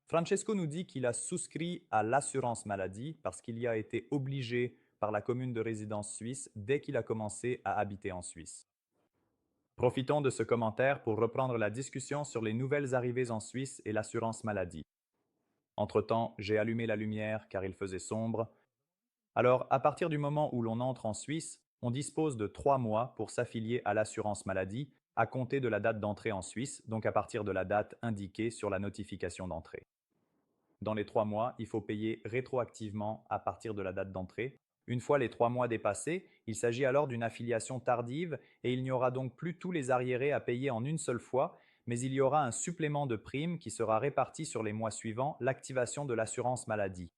Francesco nous dit qu'il a souscrit à l'assurance maladie parce qu'il y a été obligé par la commune de résidence suisse dès qu'il a commencé à habiter en Suisse. Profitons de ce commentaire pour reprendre la discussion sur les nouvelles arrivées en Suisse et l'assurance maladie. Entre-temps, j'ai allumé la lumière car il faisait sombre. Alors, à partir du moment où l'on entre en Suisse, on dispose de 3 mois pour s'affilier à l'assurance maladie à compter de la date d'entrée en Suisse, donc à partir de la date indiquée sur la notification d'entrée. Dans les 3 mois, il faut payer rétroactivement à partir de la date d'entrée. Une fois les 3 mois dépassés, il s'agit alors d'une affiliation tardive et il n'y aura donc plus tous les arriérés à payer en une seule fois, mais il y aura un supplément de prime qui sera réparti sur les mois suivants l'activation de l'assurance maladie.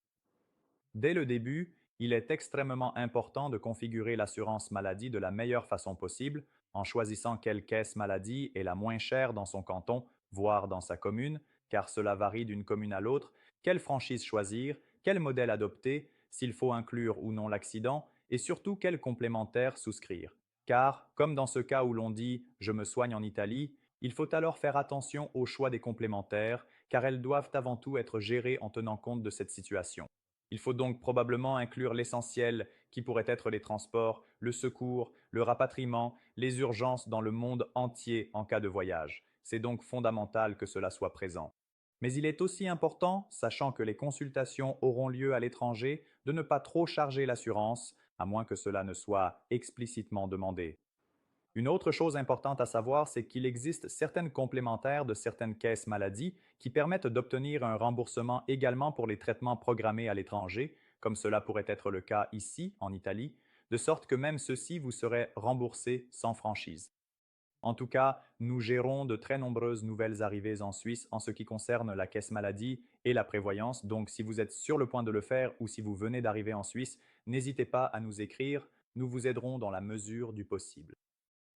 Dès le début, il est extrêmement important de configurer l'assurance maladie de la meilleure façon possible en choisissant quelle caisse maladie est la moins chère dans son canton, voire dans sa commune, car cela varie d'une commune à l'autre, quelle franchise choisir, quel modèle adopter, s'il faut inclure ou non l'accident, et surtout quel complémentaire souscrire. Car, comme dans ce cas où l'on dit «je me soigne en Italie», il faut alors faire attention au choix des complémentaires, car elles doivent avant tout être gérées en tenant compte de cette situation. Il faut donc probablement inclure l'essentiel, qui pourrait être les transports, le secours, le rapatriement, les urgences dans le monde entier en cas de voyage. C'est donc fondamental que cela soit présent. Mais il est aussi important, sachant que les consultations auront lieu à l'étranger, de ne pas trop charger l'assurance, à moins que cela ne soit explicitement demandé. Une autre chose importante à savoir, c'est qu'il existe certaines complémentaires de certaines caisses maladie qui permettent d'obtenir un remboursement également pour les traitements programmés à l'étranger, comme cela pourrait être le cas ici, en Italie, de sorte que même ceux-ci vous seraient remboursés sans franchise. En tout cas, nous gérons de très nombreuses nouvelles arrivées en Suisse en ce qui concerne la caisse maladie et la prévoyance, donc si vous êtes sur le point de le faire ou si vous venez d'arriver en Suisse, n'hésitez pas à nous écrire, nous vous aiderons dans la mesure du possible.